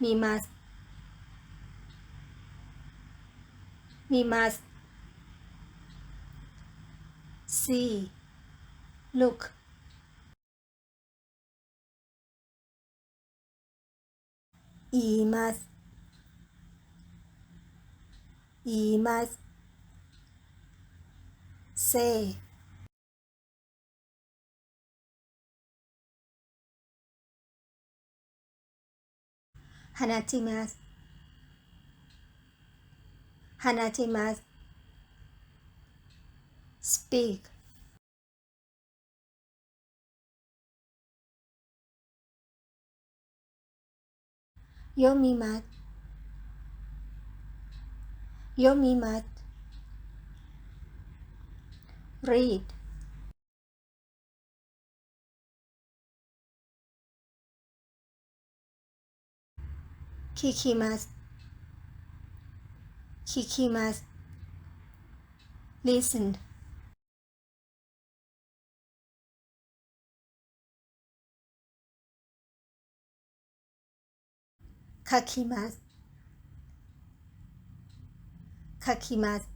見ます。見ます。see look 言います。言います。say 放ちます。放ちます。speak 読みます。読みます。read 聞きます。聞きます。listen 書きます。書きます。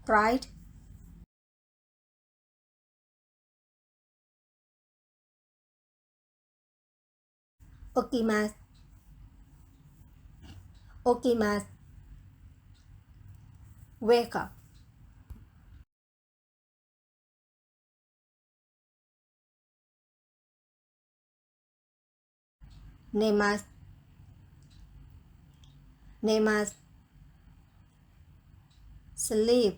write 起きます。起きます。wake up 寝ます。寝ます。sleep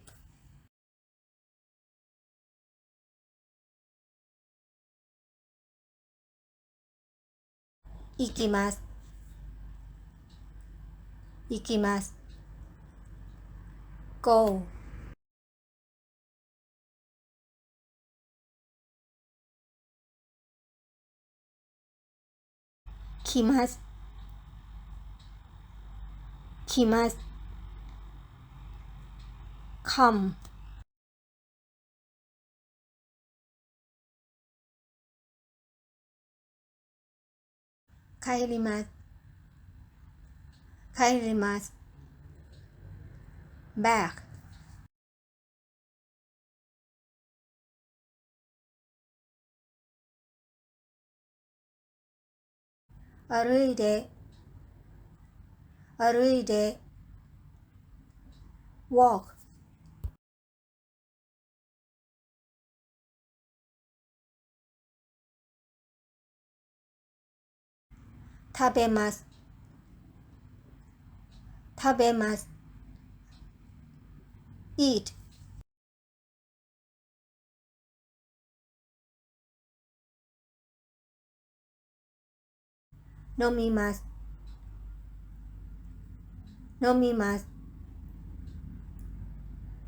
行きます。行きます。go 来ます。来ます。come 帰ります。帰ります。back 歩いて歩いて walk 食べます。食べます。eat 飲みます。飲みます。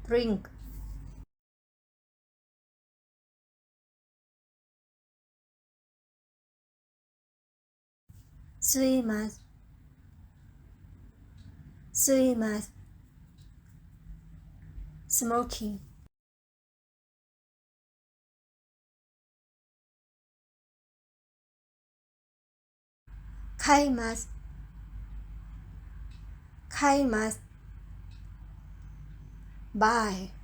drink 吸います。吸います。smoking 買います。買います。buy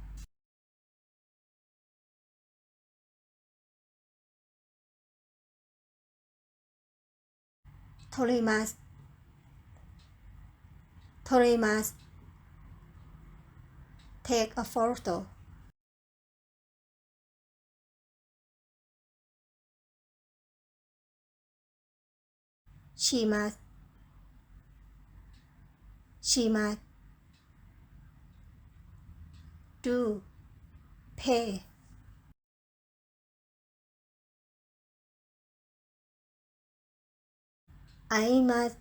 取ります。取ります。take a photo します。します。do pay 会います。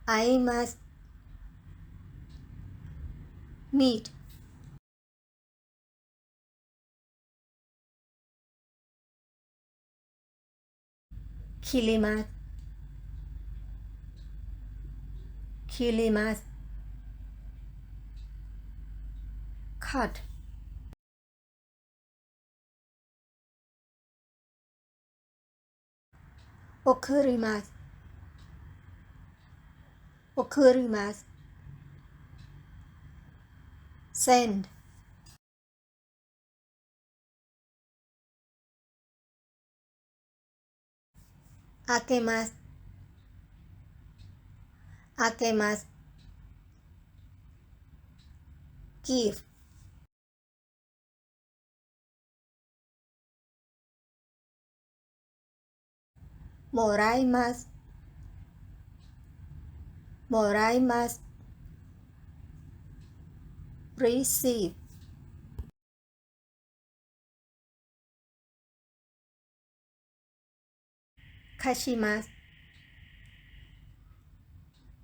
会います。meet 切ります。切ります。cut okurimasu, okurimasu. Send, akemasu, akemasu. Give, moraimasu, moraimasu. Receive, kashimasu,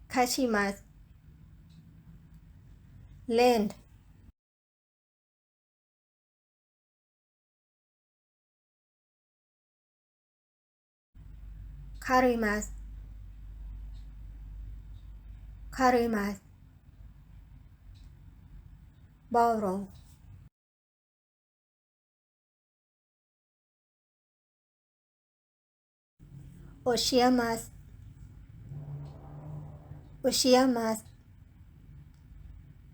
kashimasu. Lend, karimasu, karimasu. Borrow, oshiamasu, oshiamasu.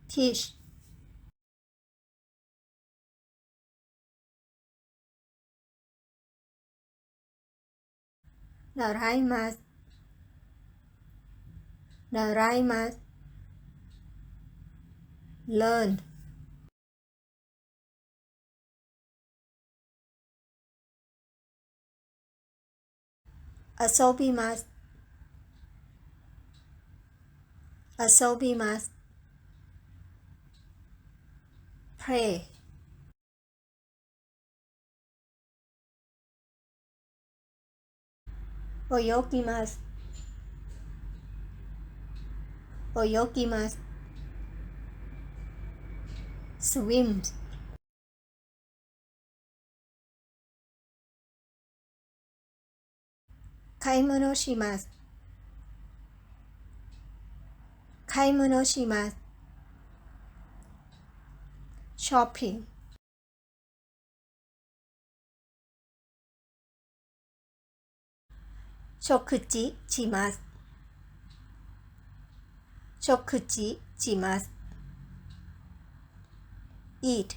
Teach, naraimasu, naraimasu. Learn, asobimasu, asobimasu. Pray, oyokimasu, oyokimasu. Swim, kaimono shimasu, kaimono shimasu. Shopping, shokuchi shimasu, shokuchi shimasu. Eat,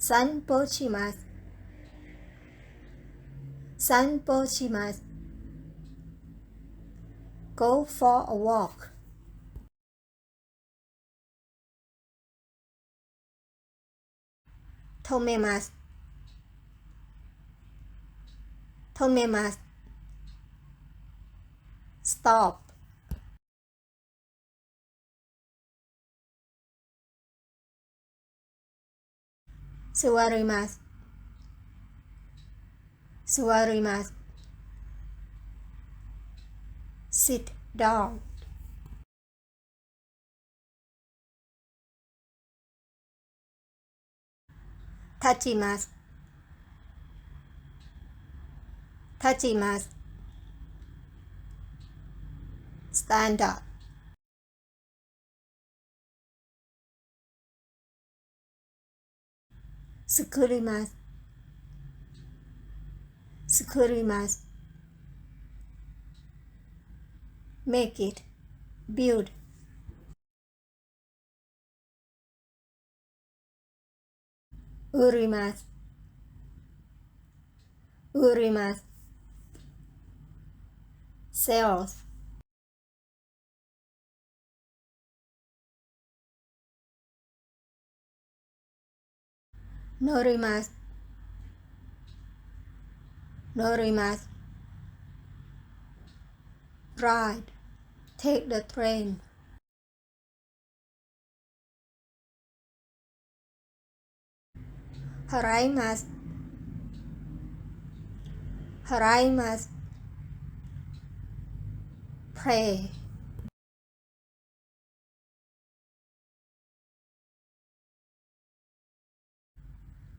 sanpo shimasu, sanpo shimasu. Go for a walk, tomemasu, tomemasu. Stop, suwarimasu, suwarimasu. Sit down, tachimasu, tachimasu. Stand up, sukurimasu, sukurimasu. Make it, build, urimasu, urimasu. Sales, norimasu, norimasu. Ride, take the train, haraimasu, haraimasu. Pray,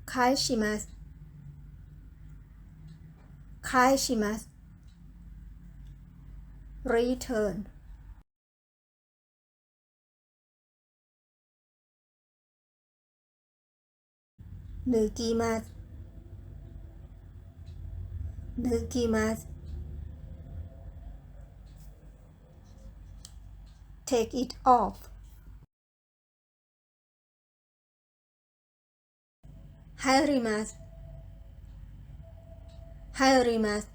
kaishimasu, kaishimasu. Return, 抜きます。抜きます。take it off. 入ります。入ります。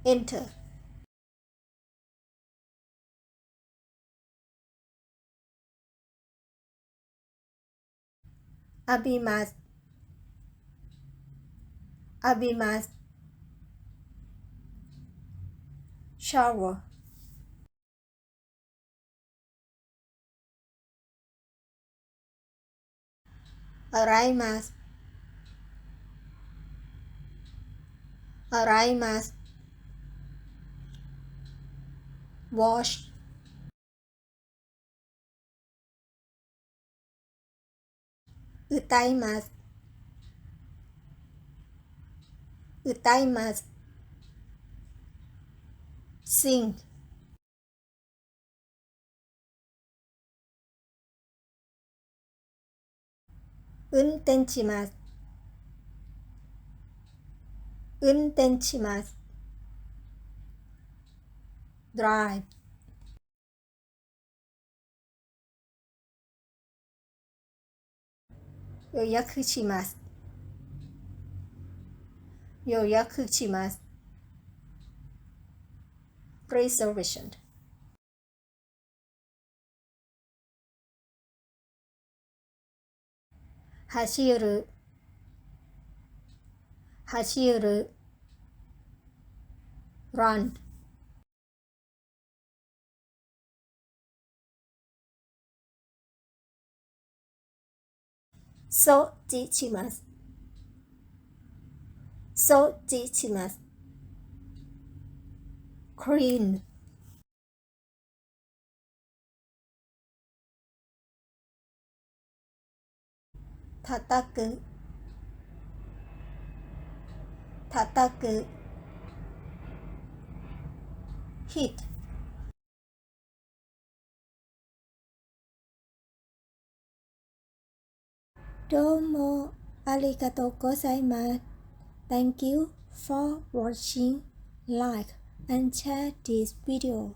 enter. 浴びます。浴びます。shower. 洗います。洗います。wash. 歌います。歌います。sing. 運転します。運転します。drive. 予約します。予約します。reservation. 走る。走る。run. 掃除します。掃除します。clean. 叩く。叩く。hit. どうもありがとうございます。Thank you for watching. Like and share this video.